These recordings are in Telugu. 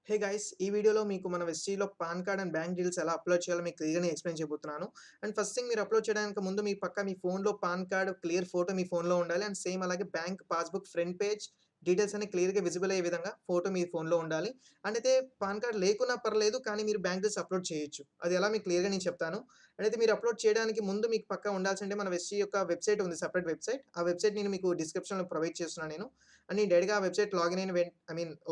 Hey guys! ఈ వీడియోలో మీకు మన వెస్టీలో PAN card and bank details ఎలా అప్‌లోడ్ చేయాలో మీకు క్లియర్‌గానే ఎక్స్‌ప్లెయిన్ చేయబోతున్నాను. అండ్ ఫస్ట్ థింగ్ మీరు అప్‌లోడ్ చేయడానికి ముందు మీ ఫోన్‌లో పాన్ కార్డ్ క్లియర్ ఫోటో మీ ఫోన్‌లో ఉండాలి. అండ్ సేమ్ అలాగే bank passbook front page details అన్ని క్లియర్‌గా విజిబుల్ అయ్యే విధంగా ఫోటో మీ ఫోన్‌లో ఉండాలి. అండ్ అయితే పాన్ కార్డ్ లేకున్నా పర్లేదు కానీ మీరు బ్యాంక్ డీటెయిల్స్ అప్‌లోడ్ చేయొచ్చు. అది ఎలా మీకు క్లియర్‌గా నేను చెప్తాను. అండ్ అయితే మీరు అప్‌లోడ్ చేయడానికి ముందు మీకు పక్కా ఉండాల్సిందే మన వెస్టీ యొక్క వెబ్‌సైట్ ఉంది సెపరేట్ వెబ్‌సైట్. ఆ వెబ్‌సైట్ నేను మీకు డిస్క్రిప్షన్‌లో ప్రొవైడ్ చేస్తున్నాను నేను. అండ్ నేను డైరెక్ట్‌గా ఆ వెబ్‌సైట్ లాగిన్ అయిన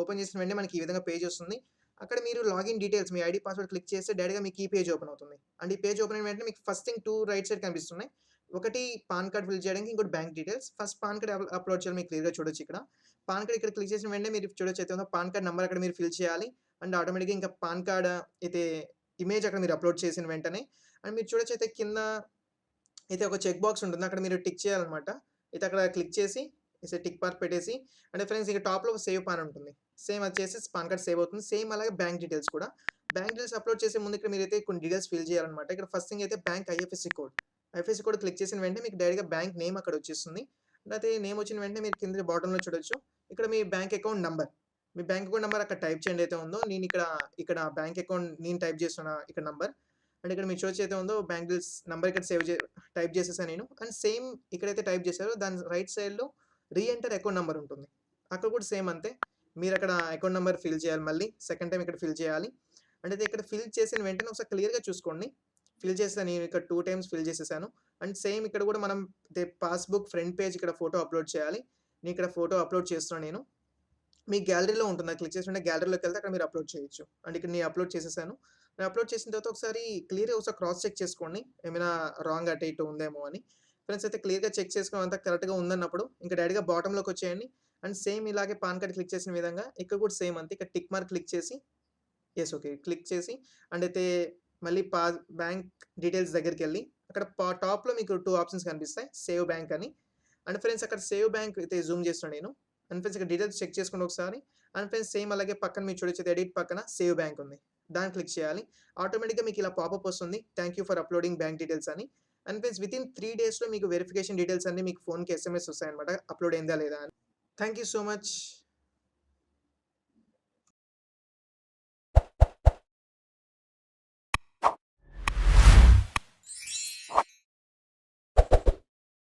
ఓపెన్ చేసిన వెంటనే మనకి ఈ విధంగా పేజ్ వస్తుంది. అక్కడ మీరు లాగిన్ డీటెయిల్స్ మీ ఐడీ పాస్వర్డ్ క్లిక్ చేస్తే డైరెక్ట్‌గా మీకు ఈ పేజ్ ఓపెన్ అవుతుంది. అండ్ ఈ పేజ్ ఓపెన్ అయిన వెంటనే మీకు ఫస్ట్ థింగ్ 2 రైట్ సైడ్ కనిపిస్తున్నాయి. ఒకటి పాన్ కార్డ్ ఫిల్ చేయడానికి, ఇంకోటి bank details. First pan card upload చేయాలి మీకు క్లియర్‌గా చూడొచ్చు ఇక్కడ. పాన్ కార్డ్ ఇక్కడ క్లిక్ చేసిన వెంటనే మీరు చూడొచ్చు అయితే ఉందో పాన్ కార్డ్ నంబర్ అక్కడ మీరు ఫిల్ చేయాలి. అండ్ ఆటోమేటిక్‌గా ఇంకా పాన్ కార్డ్ అయితే ఇమేజ్ అక్కడ మీరు అప్‌లోడ్ చేసిన వెంటనే అండ్ మీరు చూడొచ్చు అయితే కింద అయితే ఒక చెక్ బాక్స్ ఉంటుంది. అక్కడ మీరు టిక్ చేయాలన్నమాట. అయితే అక్కడ క్లిక్ చేసి టిక్ మార్క్ పెట్టేసి అంటే ఫ్రెండ్స్ ఇక టాప్‌లో సేవ్ పాన్ ఉంటుంది. సేమ్ అది చేసేసి పాన్ కార్డ్ సేవ్ అవుతుంది. సేమ్ అలాగే బ్యాంక్ డీటెయిల్స్ కూడా. బ్యాంక్ డీటెయిల్స్ అప్‌లోడ్ చేసే ముందు ఇక్కడ మీరైతే కొన్ని డీటెయిల్స్ ఫిల్ చేయాలన్నమాట. ఇక్కడ ఫస్ట్ థింగ్ అయితే bank IFSC code. IFSC code click చేసిన వెంటనే మీకు డైరెక్ట్‌గా బ్యాంక్ నేమ్ అక్కడ వచ్చేస్తుంది. అయితే నేమ్ వచ్చిన వెంటనే మీరు కింద బాటమ్‌లో చూడొచ్చు. ఇక్కడ మీ బ్యాంక్ అకౌంట్ నంబర్. మీ బ్యాంక్ అకౌంట్ నంబర్ అక్కడ టైప్ చేయండి అయితే ఉందో. ఇక్కడ బ్యాంక్ అకౌంట్ నేను టైప్ చేస్తున్న ఇక్కడ నంబర్. అండ్ ఇక్కడ మీ చూడొచ్చు అయితే ఉందో బ్యాంక్ డీటెయిల్స్ నంబర్ ఇక్కడ టైప్ చేసేసాను నేను. అండ్ సేమ్ ఇక్కడైతే టైప్ చేశారో దాని రైట్ సైడ్‌లో రీ ఎంటర్ అకౌంట్ నంబర్ ఉంటుంది. అక్కడ కూడా సేమ్ అంతే. మీరక్కడ అకౌంట్ నంబర్ ఫిల్ చేయాలి మళ్ళీ. సెకండ్ టైమ్ ఇక్కడ ఫిల్ చేయాలి. అండ్ అయితే ఇక్కడ ఫిల్ చేసిన వెంటనే ఒకసారి క్లియర్‌గా చూసుకోండి. ఫిల్ చేసేసాను నేను ఇక్కడ 2 టైమ్స్ ఫిల్ చేసేసాను. అండ్ సేమ్ ఇక్కడ కూడా మనం పాస్‌బుక్ ఫ్రంట్ పేజ్ ఇక్కడ ఫోటో అప్‌లోడ్ చేయాలి. నేను ఇక్కడ ఫోటో అప్‌లోడ్ చేస్తున్నాను నేను. మీ గ్యాలరీలో ఉంటుంది. అది క్లిక్ చేసి వెంటనే గ్యాలరీలోకెళ్తే అక్కడ మీరు అప్‌లోడ్ చేయొచ్చు. అండ్ ఇక్కడ నేను అప్‌లోడ్ చేసేసాను. నేను అప్‌లోడ్ చేసిన తర్వాత ఒకసారి క్లియర్‌గా క్రాస్ చెక్ చేసుకోండి. ఏమైనా రాంగ్ అటు ఇటు ఉందేమో అని. ఫ్రెండ్స్ అయితే క్లియర్‌గా చెక్ చేసుకొని అంతా కరెక్ట్‌గా ఉందన్నప్పుడు ఇంక డైరెక్ట్‌గా బాటమ్‌లోకొచ్చేయండి. అండ్ సేమ్ ఇలాగే పాన్ కార్డ్ క్లిక్ చేసిన విధంగా ఇక్కడ కూడా సేమ్ అంతే. ఇక్కడ టిక్ మార్క్ క్లిక్ చేసి ఓకే. క్లిక్ చేసి అండ్ అయితే మళ్ళీ బ్యాంక్ డీటెయిల్స్ దగ్గరికెళ్ళి అక్కడ టాప్‌లో మీకు 2 ఆప్షన్స్ కనిపిస్తాయి. సేవ్ బ్యాంక్ అని. అండ్ ఫ్రెండ్స్ అక్కడ సేవ్ బ్యాంక్ అయితే జూమ్ చేస్తున్నా నేను. అండ్ ఫ్రెండ్స్ ఇక్కడ డీటెయిల్స్ చెక్ చేసుకోండి ఒకసారి. అండ్ ఫ్రెండ్స్ సేమ్ అలాగే పక్కన మీరు చూడొచ్చు ఎడిట్ పక్కన సేవ్ బ్యాంక్ ఉంది. దాన్ని క్లిక్ చేయాలి. ఆటోమేటిక్‌గా మీకు ఇలా పాపప్ వస్తుంది. Thank you for uploading bank details అని. అండ్ ఫ్రెండ్స్ వితిన్ 3 డేస్‌లో మీకు వెరిఫికేషన్ డీటెయిల్స్ అన్నీ మీకు ఫోన్‌కి ఎస్ఎంఎస్ వస్తాయన్నమాట. అప్‌లోడ్ అయిందా లేదా అని. Thank you so much.